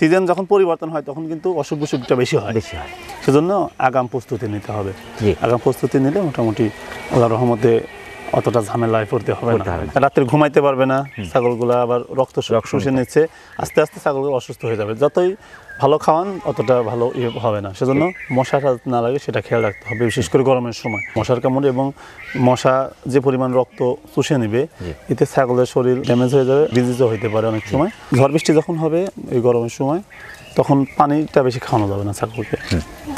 Season যখন পরিবর্তন হয় তখন কিন্তু অসুখ বিসুখটা বেশি হয়। সেজন্য আগাম প্রস্তুতি নিতে হবে। আগাম প্রস্তুতি নিলে মোটামুটি আল্লাহর রহমতে অতটা ঝামেলায় পড়তে হবে না। রাত্রে ঘুমাইতে পারবে না ছাগলগুলো, আবার রক্ত শুষে নিচ্ছে, আস্তে আস্তে ছাগলগুলো অসুস্থ হয়ে যাবে। যতই ভালো খাওয়ান অতটা ভালো হবে না। সেজন্য মশাটা না লাগে সেটা খেয়াল রাখতে হবে, বিশেষ করে গরমের সময় মশার কামড় এবং মশা যে পরিমাণ রক্ত চুষে নেবে এতে ছাগলের শরীর ড্যামেজ হয়ে যাবে, ডিজিজও হইতে পারে অনেক সময়। ঝড় বৃষ্টি যখন হবে এই গরমের সময় তখন পানিটা বেশি খাওয়ানো যাবে না ছাগলকে,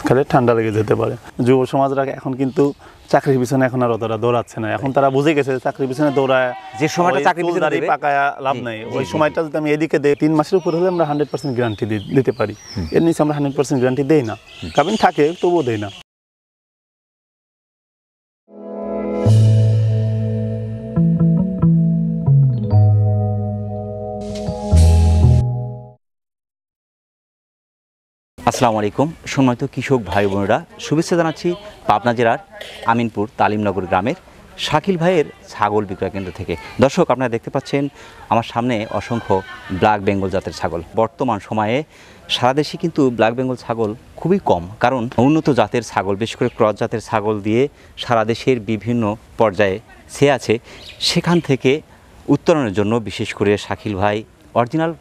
খালি ঠান্ডা লেগে যেতে পারে। যুব সমাজরা এখন কিন্তু চাকরির পিছনে এখন আর অতটা দৌড়াচ্ছে না। এখন তারা বুঝে গেছে চাকরির পিছনে দৌড়ায় যে সময়টা চাকরির পিছনে পাকায় লাভ নাই, ওই সময়টা যদি আমি এদিকে দেই 3 মাসের উপর হলে আমরা 100% গ্যারান্টি দিতে পারি। এর নিচে আমরা 100% গ্যারান্টি দেই না, গাভীন থাকে তবুও দেই না। আসসালামু আলাইকুম সম্মানিত কৃষক ভাই বোনেরা, শুভেচ্ছা জানাচ্ছি পাবনা জেলার আমিনপুর তালিমনগর গ্রামের শাকিল ভাইয়ের ছাগল বিক্রয় কেন্দ্র থেকে। দর্শক, আপনারা দেখতে পাচ্ছেন আমার সামনে অসংখ্য ব্ল্যাক বেঙ্গল জাতের ছাগল। বর্তমান সময়ে সারা দেশে কিন্তু ব্ল্যাক বেঙ্গল ছাগল খুবই কম, কারণ উন্নত জাতের ছাগল, বিশেষ করে ক্রস জাতের ছাগল দিয়ে সারা দেশের বিভিন্ন পর্যায়ে সে আছে। সেখান থেকে উত্তরণের জন্য বিশেষ করে শাকিল ভাই অরিজিনাল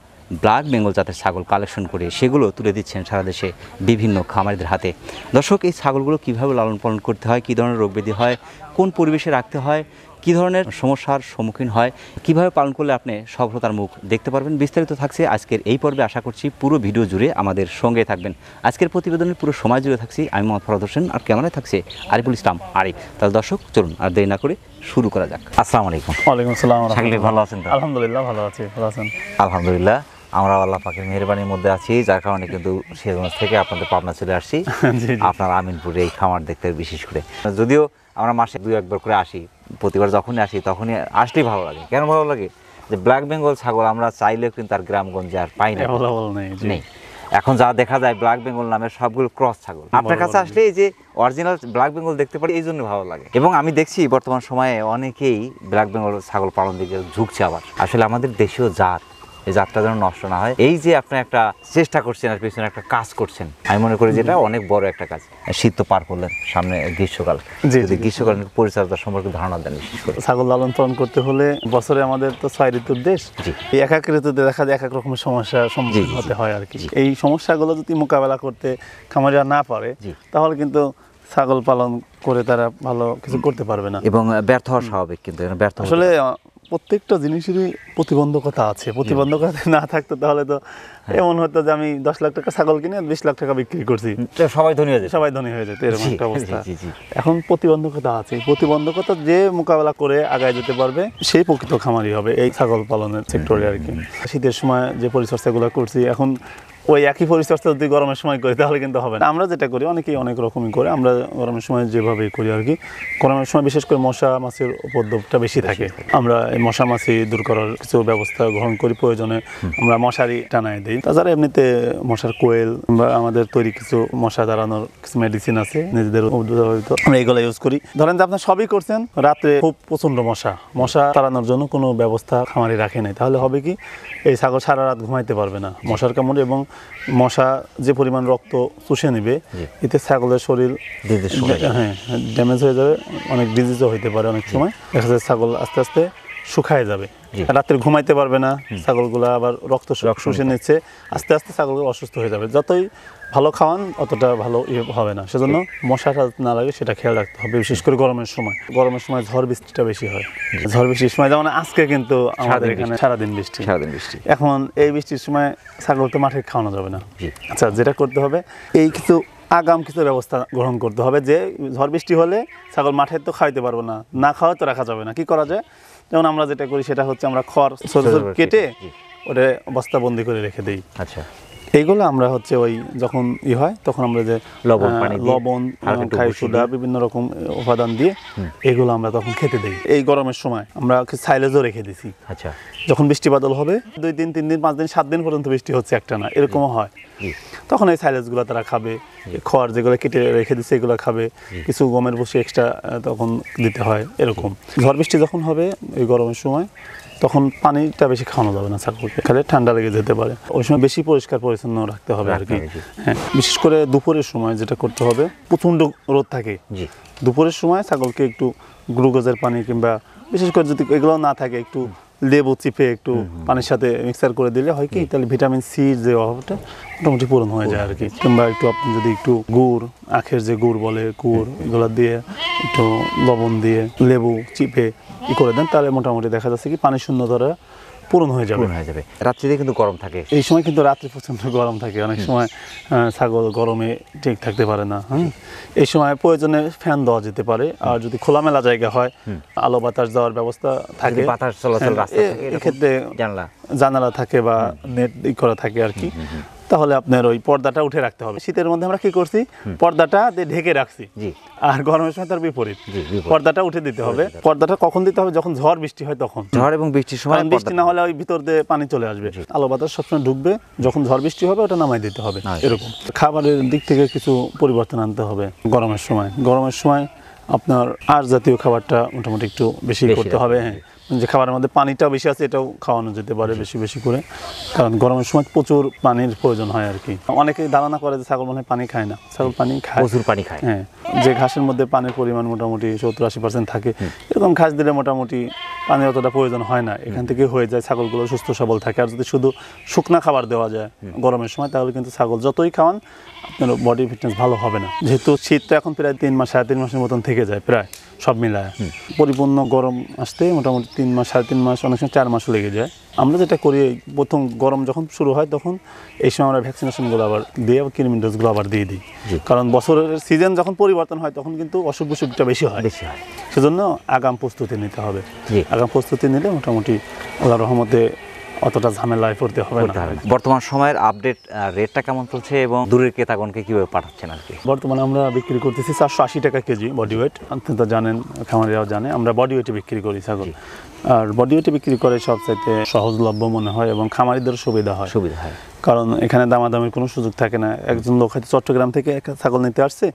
ব্ল্যাক বেঙ্গল জাতের ছাগল কালেকশন করে সেগুলো তুলে দিচ্ছেন সারা দেশে বিভিন্ন খামারিদের হাতে। দর্শক, এই ছাগলগুলো কীভাবে লালন পালন করতে হয়, কী ধরনের রোগব্যাধি হয়, কোন পরিবেশে রাখতে হয়, কী ধরনের সমস্যার সম্মুখীন হয়, কিভাবে পালন করলে আপনি সফলতার মুখ দেখতে পারবেন, বিস্তারিত থাকছে আজকের এই পর্বে। আশা করছি পুরো ভিডিও জুড়ে আমাদের সঙ্গে থাকবেন। আজকের প্রতিবেদনের পুরো সময় জুড়ে থাকছি আমি মোহাম্মদ ফরহাদ হোসেন, আর ক্যামেরায় থাকছে আরিফুল ইসলাম আরিফ। তাহলে দর্শক চলুন আর দেরি না করে শুরু করা যাক। আসসালামু আলাইকুম। ওয়ালাইকুম আসসালাম। শাকিল ভাই ভালো আছেন? আলহামদুলিল্লাহ ভালো আছি। ভালো আছেন? আলহামদুলিল্লাহ, আমরা আল্লাহ পাকের মেহেরবানির মধ্যে আছি, যার কারণে কিন্তু সিরাজগঞ্জ থেকে আপনাদের পাবনা চলে আসছি আপনার আমিনপুরে এই খামার দেখতে। বিশেষ করে যদিও আমরা মাসে 2-1 বার করে আসি, প্রতিবার যখনই আসি তখনই আসলেই ভালো লাগে। কেন ভালো লাগে? যে ব্ল্যাক বেঙ্গল ছাগল আমরা চাইলেও কিন্তু তার গ্রামগঞ্জে আর পাই না, নেই। এখন যা দেখা যায় ব্ল্যাক বেঙ্গল নামের সবগুলো ক্রস ছাগল। আপনার কাছে আসলে এই যে অরিজিনাল ব্ল্যাক বেঙ্গল দেখতে পারি, এই জন্য ভালো লাগে। এবং আমি দেখছি বর্তমান সময়ে অনেকেই ব্ল্যাক বেঙ্গল ছাগল পালন দিকে ঝুঁকছে। আবার আসলে আমাদের দেশীয় জাত, এই জাতটা যেন নষ্ট না হয়, এই যে আপনি একটা চেষ্টা করছেন আর পিছনে একটা কাজ করছেন, আমি মনে করি যেটা অনেক বড় একটা কাজ। শীত তো পার করলেন, সামনে গ্রীষ্মকাল, গ্রীষ্মকালীন পরিচর্যা সম্পর্কে ধারণা দেন। বিশেষ করে ছাগল লালন পালন করতে হলে বছরে আমাদের তো 6 ঋতুর দেশ, এই এক এক ঋতুতে দেখা যায় এক এক রকমের সমস্যার সম্মুখীন হতে হয় আর কি। এই সমস্যাগুলো যদি মোকাবেলা করতে খামারিরা না পারে তাহলে কিন্তু ছাগল পালন করে তারা ভালো কিছু করতে পারবে না এবং ব্যর্থ হওয়া স্বাভাবিক। কিন্তু ব্যর্থ আসলে প্রত্যেকটা জিনিসেরই প্রতিবন্ধকতা আছে। প্রতিবন্ধকতা না থাকতো তাহলে তো এমন হতো যে আমি 10 লাখ টাকা ছাগল কিনে 20 লাখ টাকা বিক্রি করছি, সবাই ধনী হয়ে যেত, এরকম একটা অবস্থা। এখন প্রতিবন্ধকতা আছে, প্রতিবন্ধকতা যে মোকাবেলা করে আগায় যেতে পারবে সেই প্রকৃত খামারি হবে এই ছাগল পালনের সেক্টরে আর কি। শীতের সময় যে পরিচর্যাগুলো করছি, এখন ওই একই পরিচর্যা যদি গরমের সময় করি তাহলে কিন্তু হবে না। আমরা যেটা করি, অনেকেই অনেক রকমই করে, আমরা গরমের সময় যেভাবেই করি আর কি। গরমের সময় বিশেষ করে মশা মাছির উপদ্রবটা বেশি থাকে, আমরা এই মশা মাছি দূর করার কিছু ব্যবস্থা গ্রহণ করি। প্রয়োজনে আমরা মশারি টানায় দিই। তাছাড়া এমনিতে মশার কোয়েল বা আমাদের তৈরি কিছু মশা তাড়ানোর কিছু মেডিসিন আছে নিজেদের, আমরা এগুলো ইউজ করি। ধরেন যে আপনার সবই করছেন, রাত্রে খুব প্রচন্ড মশা তাড়ানোর জন্য কোনো ব্যবস্থা খামারি রাখে নাই, তাহলে হবে কি এই ছাগল সারা রাত ঘুমাইতে পারবে না মশার কামড়ে, এবং মশা যে পরিমাণ রক্ত চুষে নেবে এতে ছাগলের শরীর ড্যামেজ হয়ে যাবে, অনেক ডিজিজও হইতে পারে অনেক সময়। দেখা যায় ছাগল আস্তে আস্তে শুকায় যাবে, রাত্রে ঘুমাইতে পারবে না ছাগলগুলো, আবার রক্ত শুষে নিচ্ছে, আস্তে আস্তে ছাগলগুলো অসুস্থ হয়ে যাবে। যতই ভালো খাওয়ান অতটা ভালো হবে না। সেজন্য মশাটা না লাগে সেটা খেয়াল রাখতে হবে, বিশেষ করে গরমের সময় ঝড় বৃষ্টিটা বেশি হয়। ঝড় বৃষ্টির সময় যেমন আজকে কিন্তু আমাদের এখানে সারাদিন বৃষ্টি। এখন এই বৃষ্টির সময় ছাগল তো মাঠে খাওয়ানো যাবে না। আচ্ছা, যেটা করতে হবে এই আগাম কিছু ব্যবস্থা গ্রহণ করতে হবে, যে ঝড় বৃষ্টি হলে ছাগল মাঠে তো খাওয়াইতে পারবো না, না খাওয়া তো রাখা যাবে না। কি করা যায়? যেমন আমরা যেটা করি সেটা হচ্ছে আমরা খড় ছোট ছোট কেটে ওটা বস্তাবন্দি করে রেখে দিই। আচ্ছা, এইগুলো আমরা হচ্ছে ওই যখন হয় তখন আমরা যে লবণ খাই সোডা বিভিন্ন রকম উপাদান দিয়ে এগুলো আমরা তখন খেতে দিই। এই গরমের সময় আমরা সাইলেজও রেখে দিছি। আচ্ছা, যখন বৃষ্টি বাদল হবে 2 দিন 3 দিন 5 দিন 7 দিন পর্যন্ত বৃষ্টি হচ্ছে একটা না, এরকমও হয়, তখন এই সাইলেজগুলো তারা খাবে। খড় যেগুলো কেটে রেখে দিচ্ছে এগুলো খাবে, কিছু গমের ভুসি এক্সট্রা তখন দিতে হয়। এরকম ঝড় বৃষ্টি যখন হবে এই গরমের সময় তখন পানিটা বেশি খাওয়ানো যাবে না ছাগলকে, খালি ঠান্ডা লেগে যেতে পারে। ওই সময় বেশি পরিষ্কার পরিচ্ছন্ন রাখতে হবে আর কি। হ্যাঁ, বিশেষ করে দুপুরের সময় যেটা করতে হবে, প্রচণ্ড রোদ থাকে, দুপুরের সময় ছাগলকে একটু গ্লুকোজের পানি কিংবা বিশেষ করে যদি এগুলো না থাকে একটু লেবু চিপে একটু পানির সাথে মিক্সার করে দিলে হয় কি, তাহলে ভিটামিন সি যে অভাবটা মোটামুটি পূরণ হয়ে যায় আর কি। কিংবা একটু আপনি যদি একটু গুড়, আখের যে গুড় বলে গুড়, এগুলো দিয়ে একটু লবণ দিয়ে লেবু চিপে করে দেন, তাহলে মোটামুটি দেখা যাচ্ছে কি পানির শূন্যতা পূরণ হয়ে যাবে। রাত্রিতে কিন্তু গরম থাকে, এই সময় কিন্তু রাত্রে প্রচন্ড গরম থাকে, অনেক সময় ছাগল গরমে ঠিক থাকতে পারে না। এই সময় প্রয়োজনে ফ্যান দেওয়া যেতে পারে, আর যদি খোলামেলা জায়গা হয় আলো বাতাস দেওয়ার ব্যবস্থা থাকে, বাতাস চলাচল রাস্তা থাকে, এক্ষেত্রে জানালা থাকে বা নেট করা থাকে আর কি, তাহলে আপনার ওই পর্দাটা উঠে রাখতে হবে। শীতের মধ্যে আমরা কি করছি, পর্দাটা ঢেকে রাখছি, আর গরমের সময় তার বিপরীত, পর্দাটা উঠে দিতে হবে। পর্দাটা কখন দিতে হবে, যখন ঝড় বৃষ্টি হয় তখন। ঝড় এবং বৃষ্টির সময়, বৃষ্টি না হলে ওই ভিতর দিয়ে পানি চলে আসবে, আলো বাতাস সবসময় ঢুকবে, যখন ঝড় বৃষ্টি হবে ওটা নামাই দিতে হবে। এরকম খাবারের দিক থেকে কিছু পরিবর্তন আনতে হবে গরমের সময়। গরমের সময় আপনার আঁশ জাতীয় খাবারটা মোটামুটি একটু বেশি করতে হবে। হ্যাঁ, যে খাবারের মধ্যে পানিটাও বেশি আছে এটাও খাওয়ানো যেতে পারে বেশি বেশি করে, কারণ গরমের সময় প্রচুর পানির প্রয়োজন হয় আর কি। অনেকেই ধারণা করে যে ছাগল মনে হয় পানি খায় না, ছাগল পানি খায়, প্রচুর পানি খায়। হ্যাঁ, যে ঘাসের মধ্যে পানির পরিমাণ মোটামুটি 70-80% থাকে, এরকম ঘাস দিলে মোটামুটি পানির অতটা প্রয়োজন হয় না, এখান থেকে হয়ে যায়, ছাগলগুলো সুস্থ সবল থাকে। আর যদি শুধু শুকনা খাবার দেওয়া যায় গরমের সময়, তাহলে কিন্তু ছাগল যতই খাওয়ান আপনার বডি ফিটনেস ভালো হবে না। যেহেতু শীত তো এখন প্রায় 3 মাস 3.5 মাসের মতন থেকে যায় প্রায় সব মিলায়, পরিপূর্ণ গরম আসতে মোটামুটি 3 মাস 3.5 মাস, অনেক সময় 4 মাস লেগে যায়। আমরা যেটা করি, প্রথম গরম যখন শুরু হয় তখন এই সময় আমরা ভ্যাকসিনেশনগুলো আবার দিয়ে, আবার কৃমি ডোজগুলো আবার দিয়ে দিই, কারণ বছরের সিজন যখন পরিবর্তন হয় তখন কিন্তু অসুখ বিসুখটা বেশি হয়, সেজন্য আগাম প্রস্তুতি নিতে হবে। আগাম প্রস্তুতি নিলে মোটামুটি আল্লাহর রহমতে অতটা ঝামেলায় পড়তে হবে না। বর্তমান সময়ের আপডেট রেটটা কেমন চলছে এবং দূরের ক্রেতাগণকে কিভাবে পাঠাচ্ছেন আর কি? বর্তমানে আমরা বিক্রি করতেছি 480 টাকা কেজি বডি ওয়েট। আপনি তো জানেন, খামারিরাও জানে, আমরা বডি ওয়েটে বিক্রি করি ছাগল। আর বডি ওয়েটে বিক্রি করে সবচাইতে সহজলভ্য মনে হয় এবং খামারিদের সুবিধা হয়, কারণ এখানে দামাদামির কোনো সুযোগ থাকে না। একজন লোক হয়তো চট্টগ্রাম থেকে একটা ছাগল নিতে আসছে,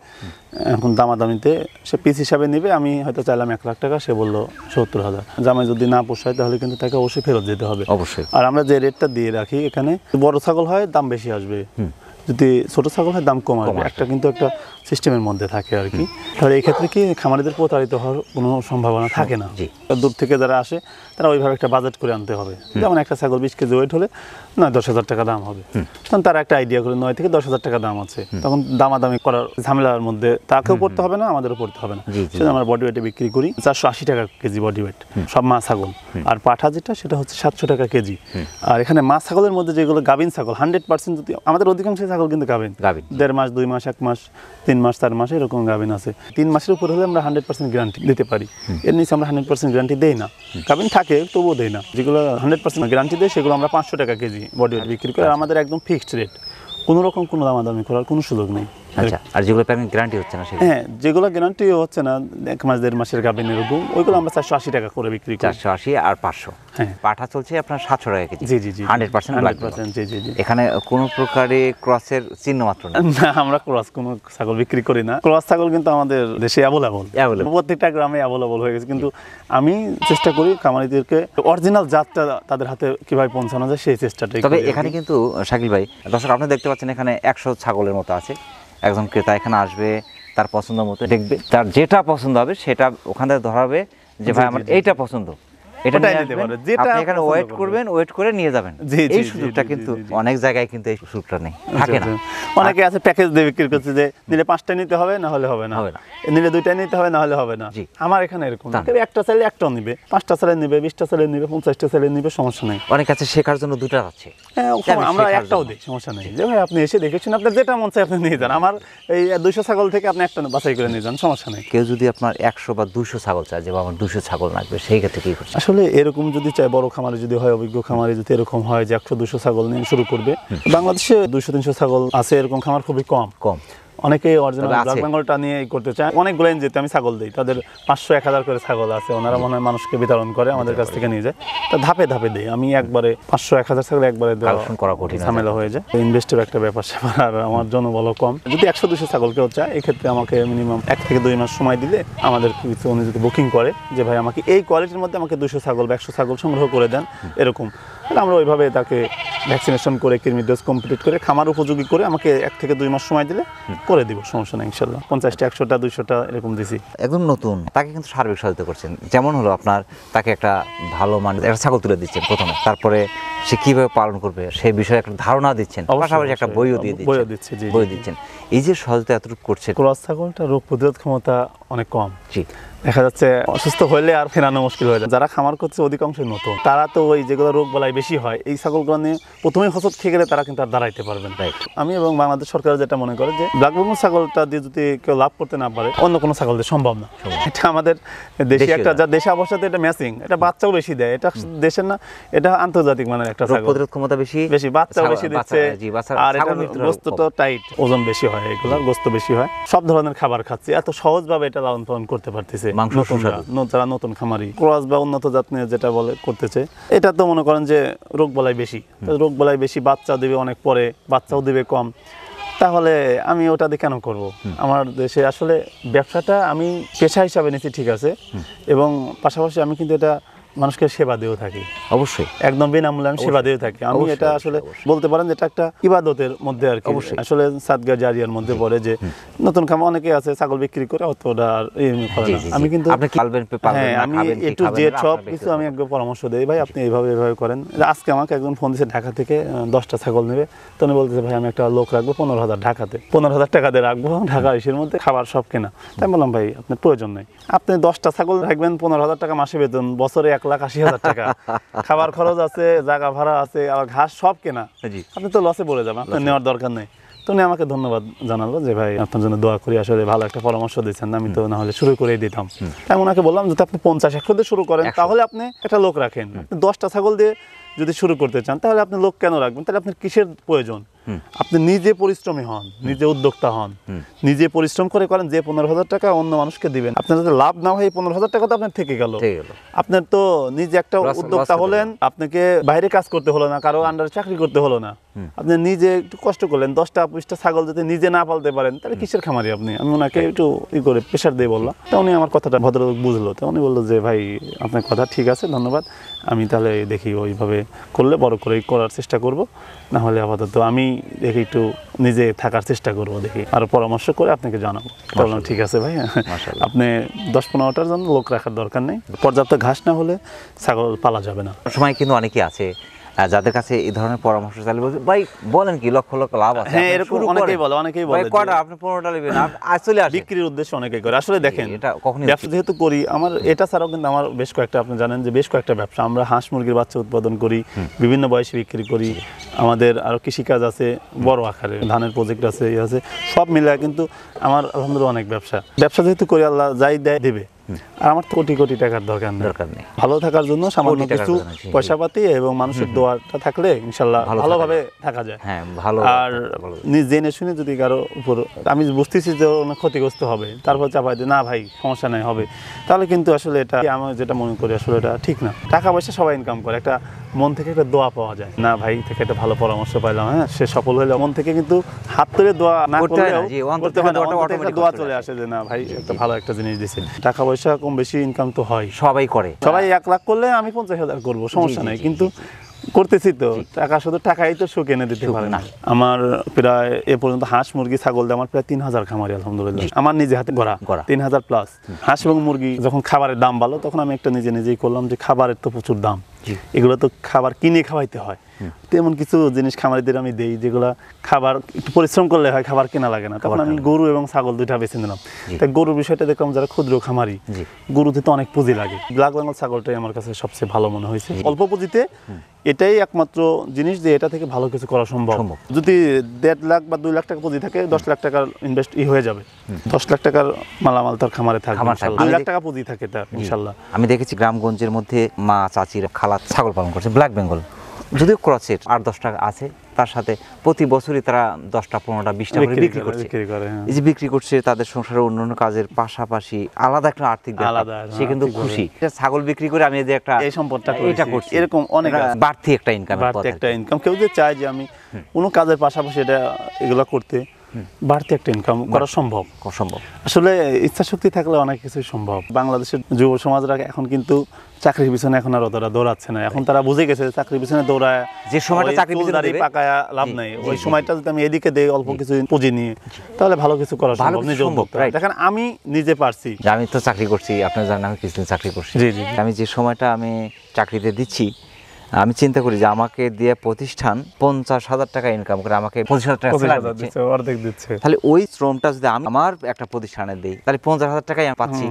এখন দামাদামিতে সে পিস হিসাবে নেবে, আমি হয়তো চাইলাম 1 লাখ টাকা, সে বললো 70,000। জামাই যদি না পোষায় তাহলে কিন্তু তাকে অবশ্যই ফেরত যেতে হবে অবশ্যই। আর আমরা যে রেটটা দিয়ে রাখি, এখানে বড় ছাগল হয় দাম বেশি আসবে, যদি ছোট ছাগল হয় দাম কম আসবে, একটা কিন্তু একটা সিস্টেমের মধ্যে থাকে আর কি। তাহলে এই ক্ষেত্রে কি খামারিদের প্রতারিত হওয়ার কোনো সম্ভাবনা থাকে না। দূর থেকে যারা আসে তারা ওইভাবে একটা বাজেট করে আনতে হবে, যেমন একটা ছাগল 20 কেজি ওয়েট হলে 9-10,000 টাকা দাম হবে, তখন তারা একটা আইডিয়া করে 9 থেকে 10,000 টাকা দাম আছে, তখন দামাদামি করার ঝামেলার মধ্যে তাকেও পড়তে হবে না, আমাদেরও পড়তে হবে না। সেটা আমরা বডি ওয়েটে বিক্রি করি 480 টাকা কেজি বডি ওয়েট সব মা ছাগল। আর পাঠা যেটা, সেটা হচ্ছে 700 টাকা কেজি। আর এখানে মা ছাগলের মধ্যে যেগুলো গাভিন ছাগল 100%, যদি আমাদের অধিকাংশ ছাগল কিন্তু গাভিন, 1.5 মাস 2 মাস 1 মাস 3 মাস 4 মাস এরকম গাভিন আছে। 3 মাসের উপর হলে আমরা 100% গ্যারান্টি দিতে পারি, এর নিচে আমরা 100% গ্যারান্টি দেই না। গাভিন থাকে তবুও দেই না, যেগুলো 100% গ্যারান্টি দেয় সেগুলো আমরা 500 টাকা কেজি বডি ওয়েট বিক্রি করি। আর আমাদের একদম ফিক্সড রেট, কোনো রকম কোনো দামাদামি করার কোনো সুযোগ নেই। আচ্ছা, আর যেগুলো গ্যারান্টি হচ্ছে না, হ্যাঁ, যেগুলো গ্যারান্টি হচ্ছে না 1 মাস 1.5 মাসের গাভিন এরকম, ওইগুলো আমরা 480 টাকা করে বিক্রি করি। 480 আর 500। হ্যাঁ, পাঠা চলছে আপনার 700 টাকা কেজি। জি জি জি, 100%। জি জি জি। এখানে কোনো প্রকারে ক্রসের চিহ্ন মাত্র না, আমরা ক্রস কোনো ছাগল বিক্রি করি না। ক্রস ছাগল কিন্তু আমাদের দেশে অ্যাভেলেবল, প্রত্যেকটা গ্রামে অ্যাভেলেবল হয়ে গেছে, কিন্তু আমি চেষ্টা করি খামারিদেরকে অরিজিনাল জাতটা তাদের হাতে কিভাবে পৌঁছানো যায় সেই চেষ্টাটাই। তবে এখানে কিন্তু শাকিল ভাই, দর্শক আপনি দেখতে পাচ্ছেন এখানে 100 ছাগলের মতো আছে। একজন ক্রেতা এখানে আসবে, তার পছন্দ মতো দেখবে, তার যেটা পছন্দ হবে সেটা ওখান থেকে ধরাবে যে ভাই আমার এইটা পছন্দ, এটা নিতে পারে। যেটা আপনি এখানে ওয়েট করবেন, ওয়েট করে নিয়ে যাবেন। এই সুযোগটা কিন্তু অনেক জায়গায় কিন্তু এই সুযোগটা নেই, থাকে না। অনেকে আছে প্যাকেজ দিয়ে বিক্রি করছে, যে নিলে 5টা নিতে হবে, না হলে হবে না, নিলে 2টা নিতে হবে, না হলে হবে না। আমার এখানে এরকম না, একটা চাইলে একটাও নিবে, 5টা চাইলে নিবে, 20টা চাইলে নিবে, 50টা চাইলে নিবে, সমস্যা নেই। অনেক কাছে শেখার জন্য 2টা আছে, আমরা একটাও দিই, সমস্যা নেই। যে ভাই আপনি এসে দেখেছেন, আপনার যেটা মন চাই আপনি নিয়ে যান, আমার এই 200 ছাগল থেকে আপনি একটা বাছাই করে নিয়ে যান, সমস্যা নেই। কেউ যদি আপনার 100 বা 200 ছাগল চায়, যে আমার 200 ছাগল লাগবে, সেই ক্ষেত্রে কি করছে? আসলে এরকম যদি চাই, বড় খামারে যদি হয়, অভিজ্ঞ খামারে যদি এরকম হয় যে 100-200 ছাগল নিয়ে শুরু করবে, বাংলাদেশে 200-300 ছাগল আছে এরকম খামার খুবই কম। অনেকেই অরিজিনাল তবে আছে। ব্ল্যাক বেঙ্গলটা নিয়ে করতে চায়। অনেকগুলো এনজিওতে আমি ছাগল দিই, তাদের 500-1000 করে ছাগল আছে, ওনারা মনে হয় মানুষকে বিতরণ করে, আমাদের কাছ থেকে নিয়ে যায়। তা ধাপে ধাপে দিই আমি, একবারে 500-1000 ছাগল একবারে দেওয়া কালেকশন করা কঠিন ঝামেলা হয়ে যায়, ইনভেস্টের একটা ব্যাপার স্যাপার, আর আমার জন্য বলো কম। যদি 100-200 ছাগল কেউ চায়, এক্ষেত্রে আমাকে মিনিমাম 1 থেকে 2 মাস সময় দিলে আমাদের কিছু উনি যদি বুকিং করে যে ভাই আমাকে এই কোয়ালিটির মধ্যে আমাকে 200 ছাগল বা 100 ছাগল সংগ্রহ করে দেন, এরকম, তাহলে আমরা ওইভাবে তাকে ভ্যাকসিনেশন করে কৃমি ডোজ কমপ্লিট করে খামার উপযোগী করে আমাকে 1 থেকে 2 মাস সময় দিলে করে দিব, সমস্যা নেই ইনশাল্লাহ। 50টা 100টা 200টা এরকম দিছি। একদম নতুন তাকে কিন্তু সার্বিক সহায়তা করছেন, যেমন হলো আপনার তাকে একটা ভালো মানের একটা ছাগল তুলে দিচ্ছেন প্রথমে, তারপরে সে কিভাবে পালন করবে সেই বিষয়ে একটা ধারণা দিচ্ছেন, পাশাপাশি একটা বইও দিয়ে বইও দিচ্ছেন। দিচ্ছি, জি বই দিচ্ছেন। এই যে সহায়তা এতটুকু করছে, ক্রস ছাগলটা রোগ প্রতিরোধ ক্ষমতা অনেক কম, জি, দেখা যাচ্ছে অসুস্থ হলে আর ফেরানো মুশকিল হয়ে যায়। যারা খামার করছে অধিকাংশ নতুন, তারা তো ওই যেগুলো রোগ বালাই বেশি হয় এই ছাগলগুলো নিয়ে প্রথমেই হসত খেয়ে গেলে তারা কিন্তু আর দাঁড়াইতে পারবেন। রাইট। আমি এবং বাংলাদেশ সরকার যেটা মনে করে যে ব্ল্যাক বেঙ্গল ছাগলটা দিয়ে যদি কেউ লাভ করতে না পারে, অন্য কোনো ছাগল দিয়ে সম্ভব না। এটা আমাদের দেশি একটা, যা দেশে অবস্থাতে এটা ম্যাচিং, এটা বাচ্চাও বেশি দেয়, এটা দেশের না, এটা আন্তর্জাতিক মানের একটা রোগ ছাগল, প্রতিরোধ ক্ষমতা বেশি, বেশি বাচ্চাও বেশি দিচ্ছে, জি, বাচ্চা আর এটা ছাগল মৃত্যুর হার গোস্ত তো টাইট, ওজন বেশি হয়, এগুলোর গোস্ত বেশি হয়, সব ধরনের খাবার খাচ্ছে, এত সহজভাবে এটা লালন পালন করতে পারতেছে মাংস সুস্বাদু। যারা নতুন খামারি ক্রস বা উন্নত জাত নিয়ে যেটা বলে করতেছে, এটা তো মনে করেন যে রোগ বালাই বেশি, রোগ বালাই বেশি, বাচ্চা দিবে অনেক পরে, বাচ্চাও দিবে কম, তাহলে আমি ওটা দিয়ে কেন করব? আমার দেশে আসলে ব্যবসাটা আমি পেশা হিসাবে নিচ্ছি, ঠিক আছে, এবং পাশাপাশি আমি কিন্তু এটা মানুষকে সেবা দিয়েও থাকি, অবশ্যই একদম বিনামূল্যে আমি সেবা দিয়ে থাকি। আমি এটা আসলে বলতে পারেন যে এটা একটা ইবাদতের মধ্যে আর কি, আসলে সাদগা জারিয়ার মধ্যে পড়ে, যে নতুন খামার অনেকে আছে ছাগল বিক্রি করে অতটা আর করে না। আমি কিন্তু হ্যাঁ, আমি একটু যে সব কিছু আমি একবার পরামর্শ দিই, ভাই আপনি এইভাবে করেন। আজকে আমাকে একজন ফোন দিয়েছে ঢাকা থেকে, 10টা ছাগল নেবে, তো উনি বলতেছে ভাই আমি একটা লোক রাখবো 15,000 ঢাকাতে, 15,000 টাকা দিয়ে রাখবো, ঢাকা ইসের মধ্যে খাবার সব কেনা। তাই আমি বললাম ভাই আপনার প্রয়োজন নেই, আপনি 10টা ছাগল রাখবেন, 15,000 টাকা মাসে বেতন, বছরে 1,80,000 টাকা, খাবার খরচ আছে, জায়গা ভাড়া আছে, আবার ঘাস সব কেনা, আপনি তো লসে পড়ে যাবেন, আপনার নেওয়ার দরকার নেই। তো উনি আমাকে ধন্যবাদ জানালো যে ভাই আপনার জন্য দোয়া করি, আসলে ভালো একটা পরামর্শ দিচ্ছেন, আমি তো না হলে শুরু করেই দিতাম। আমি ওনাকে বললাম যদি আপনি 50-100 দিয়ে শুরু করেন, তাহলে আপনি একটা লোক রাখেন, 10টা ছাগল দিয়ে যদি শুরু করতে চান, তাহলে আপনি লোক কেন রাখবেন? তাহলে আপনার কিসের প্রয়োজন? আপনি নিজে পরিশ্রমী হন, নিজে উদ্যোক্তা হন, নিজে পরিশ্রম করে করেন, যে 15,000 টাকা অন্য মানুষকে দিবেন, আপনার যদি লাভ না হয় 15,000 টাকা তো আপনার থেকে গেল, আপনার তো নিজে একটা উদ্যোক্তা হলেন, আপনাকে বাইরে কাজ করতে হলো না, কারো আন্ডারে চাকরি করতে হলো না, আপনি নিজে একটু কষ্ট করলেন। 10টা-20টা ছাগল যদি নিজে না পালতে পারেন, তাহলে কিসের খামারি আপনি? আমি ওনাকে একটু করে প্রেশার দিয়ে বললাম, তো উনি আমার কথাটা ভদ্রলোক বুঝলো, তো উনি বললো যে ভাই আপনার কথা ঠিক আছে, ধন্যবাদ, আমি তাহলে দেখি ওইভাবে করলে বড় করে করার চেষ্টা করব, না হলে আপাতত আমি দেখি একটু নিজে থাকার চেষ্টা করব, দেখি আর পরামর্শ করে আপনাকে জানাবো। বললাম ঠিক আছে ভাই, আপনি 10-15টার জন্য লোক রাখার দরকার নেই, পর্যাপ্ত ঘাস না হলে ছাগল পালা যাবে না। সময় কিন্তু অনেকেই আছে যাদের কাছে এই ধরনের পরামর্শ চাইলে বলছে ভাই বলেন কি লক্ষ লক্ষ লাভ আছে, হ্যাঁ এরকম অনেকেই বলে কয়টা আপনি 15টা নেবেন চলে আসে, বিক্রির উদ্দেশ্যে অনেকেই করে। আসলে দেখেন এটা কখনোই ব্যবসা যেহেতু করি, আমার এটা ছাড়াও কিন্তু আমার বেশ কয়েকটা, আপনি জানেন যে বেশ কয়েকটা ব্যবসা, আমরা হাঁস মুরগির বাচ্চা উৎপাদন করি, বিভিন্ন বয়সে বিক্রি করি, আমাদের আরো কৃষিকাজ আছে বড় আকারে, ধানের প্রজেক্ট আছে, ইয়ে আছে, সব মিলে কিন্তু আমার আলহামদুলিল্লাহ অনেক ব্যবসা যেহেতু করি, আল্লাহ যাই দেয় দেবে, আর আমার কোটি কোটি টাকার দরকার নেই, ভালো থাকার জন্য সামান্য কিছু পয়সা পাতি এবং মানুষের দোয়াটা থাকলে ইনশাল্লাহ ভালোভাবে থাকা যায়। আর জেনে শুনে যদি কারো উপর আমি বুঝতেছি যে অনেক ক্ষতিগ্রস্ত হবে, তারপর চাপাই দিয়ে না ভাই সমস্যা নাই হবে, তাহলে কিন্তু আসলে এটা আমি যেটা মনে করি আসলে এটা ঠিক না। টাকা পয়সা সবাই ইনকাম করে, একটা মন থেকে একটা দোয়া পাওয়া যায়, না ভাই থেকে একটা ভালো পরামর্শ পাইলাম, হ্যাঁ সে সফল হইলে মন থেকে কিন্তু হাত তুলে দোয়া না করলেও দোয়া চলে আসে যে না ভাই একটা ভালো একটা জিনিস দিছে। টাকা পয়সা কম বেশি ইনকাম তো হয়, সবাই করে, সবাই 1 লাখ করলে আমি 50,000 করবো, সমস্যা নাই, কিন্তু করতেছি তো টাকা, শুধু টাকাই তো সুখ এনে দিতে পারে না। আমার প্রায় এ পর্যন্ত হাঁস মুরগি ছাগল দিয়ে আমার প্রায় 3,000 খামারি আলহামদুলিল্লাহ, আমার নিজে হাতে গড়া 3,000+। হাঁস এবং মুরগি যখন খাবারের দাম ভালো, তখন আমি একটা নিজেই করলাম যে খাবারের তো প্রচুর দাম, এগুলো তো খাবার কিনে খাওয়াইতে হয়, তেমন কিছু জিনিস খামারিদের আমি দেই যেগুলো খাবার একটু পরিশ্রম করলে হয়, খাবার কেনা লাগে না, তখন আমি গরু এবং ছাগল দুইটা বেছে নিলাম। তাই গরুর বিষয়টা দেখলাম যারা ক্ষুদ্র খামারি, গরুতে তো অনেক পুঁজি লাগে, ব্ল্যাক বেঙ্গল ছাগলটাই আমার কাছে সবচেয়ে ভালো মনে হয়েছে, অল্প পুঁজিতে এটাই একমাত্র জিনিস যে এটা থেকে ভালো কিছু করা সম্ভব। যদি 1.5 লাখ বা 2 লাখ টাকা পুঁজি থাকে, 10 লাখ টাকার ইনভেস্ট হয়ে যাবে, 10 লাখ টাকার মালামাল তার খামারে থাকবে, 2 লাখ টাকা পুঁজি থাকে তার ইনশাল্লাহ। আমি দেখেছি গ্রামগঞ্জের মধ্যে মা চাচির খালা ছাগল পালন করছে ব্ল্যাক বেঙ্গল, যদিও ক্রসের 8-10 টাকা আছে, তার সাথে প্রতি বছরই তারা 10টা 15টা 20টা করে বিক্রি করছে। হ্যাঁ। এই যে বিক্রি করছে, তাদের সংসারের অন্যান্য কাজের পাশাপাশি আলাদা একটা আর্থিক ব্যাপার, আলাদা, সে কিন্তু আর্থিক খুশি। ছাগল বিক্রি করে আমি এই যে একটা এই সম্পদটা এটা করেছি। করছি, এরকম অনেক এটা আছে। বাড়তি একটা ইনকাম, বাড়তি একটা ইনকাম। কেউ যে চায় যে আমি কোনো কাজের পাশাপাশি এগুলো করতে, বাড়তি একটা ইনকাম করা সম্ভব। সম্ভব। আসলে ইচ্ছা শক্তি থাকলে অনেক কিছুই সম্ভব। বাংলাদেশের যুব সমাজরা এখন কিন্তু চাকরির পিছনে এখন আর অতটা দৌড়াচ্ছে না। এখন তারা বুঝে গেছে চাকরির পিছনে দৌড়ায় যে সময়টা চাকরির পিছনে দেবে, পাকায় লাভ নাই। ওই সময়টা যদি আমি এদিকে দেই অল্প কিছু পুঁজি নিয়ে, তাহলে ভালো কিছু করা সম্ভব। নিজে উদ্যোক্তা। দেখেন আমি নিজে পারছি। আমি তো চাকরি করছি, আপনারা জানেন আমি কিছুদিন চাকরি করছি। জি জি। আমি যে সময়টা আমি চাকরিতে দিচ্ছি, আমি চিন্তা করি যে আমাকে দিয়ে প্রতিষ্ঠান 50,000 টাকা ইনকাম করে আমাকে 25,000 টাকা salary দিচ্ছে। অর্ধেক দিচ্ছে। তাহলে ওই শ্রমটা যদি আমি আমার একটা প্রতিষ্ঠানে দিই, তাহলে 50,000 টাকাই আমি পাচ্ছি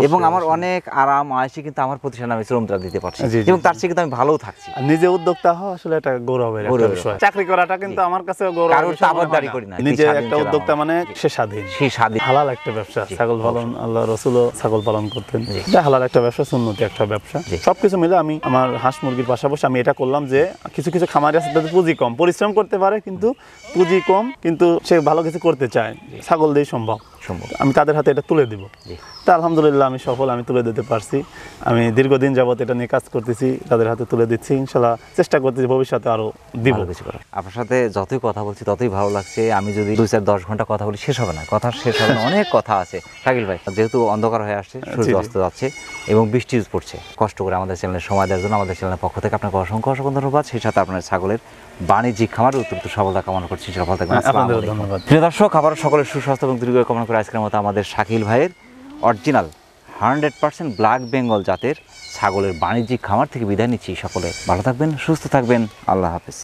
এবং আমার অনেক আরাম আয়েসে কিন্তু আমার প্রতিষ্ঠানে আমি শ্রমটা দিতে পারছি এবং তার চেয়ে কিন্তু আমি ভালোও থাকছি। নিজে উদ্যোক্তা হওয়া আসলে এটা গৌরবের একটা বিষয়। চাকরি করাটা কিন্তু আমার কাছে গৌরবের বিষয়। আবদারি করি না, নিজে একটা উদ্যোক্তা মানে সে স্বাধীন। সেই স্বাধীন হালাল একটা ব্যবসা। ছাগল পালন, আল্লাহ রাসূলও ছাগল পালন করতেন। এটা হালাল একটা ব্যবসা, সুন্নতি একটা ব্যবসা। সবকিছু মিলে আমি আমার হাঁস মুরগির পাশাপাশি আমি এটা করলাম যে কিছু কিছু খামারি আছে তাদের পুঁজি কম, পরিশ্রম করতে পারে কিন্তু পুঁজি কম, কিন্তু সে ভালো কিছু করতে চায়, ছাগল দিয়ে সম্ভব। আমি তাদের হাতে এটা তুলে দিব। তা আলহামদুলিল্লাহ আমি সফল, আমি তুলে দিতে পারছি। আমি দীর্ঘদিন যাবত এটা নিয়ে কাজ করতেছি, তাদের হাতে তুলে দিচ্ছি। ইনশাল্লাহ চেষ্টা করতেছি ভবিষ্যতে আরো দিব। আপনার সাথে যতই কথা বলছি ততই ভালো লাগছে। আমি যদি 2-4-10 ঘন্টা কথা বলি শেষ হবে না, কথা শেষ হবে না, অনেক কথা আছে। শাকিল ভাই, যেহেতু অন্ধকার হয়ে আসছে, সূর্য অস্ত যাচ্ছে এবং বৃষ্টি পড়ছে, কষ্ট করে আমাদের চ্যানেলের সময় দেওয়ার জন্য আমাদের চ্যানেলের পক্ষ থেকে আপনাকে অসংখ্য অসংখ্য ধন্যবাদ। সেই সাথে আপনার ছাগলের বাণিজ্যিক খামার উত্তরোত্তর সফলতা কামনা করছি। সফল থাকবেন। ধন্যবাদ। প্রিয় দর্শক, আবারও সকলের সুস্বাস্থ্য এবং দীর্ঘ কামনা করে আজকের মতো আমাদের শাকিল ভাইয়ের অরিজিনাল 100% ব্ল্যাক বেঙ্গল জাতের ছাগলের বাণিজ্যিক খামার থেকে বিদায় নিচ্ছি। সকলে ভালো থাকবেন, সুস্থ থাকবেন। আল্লাহ হাফেজ।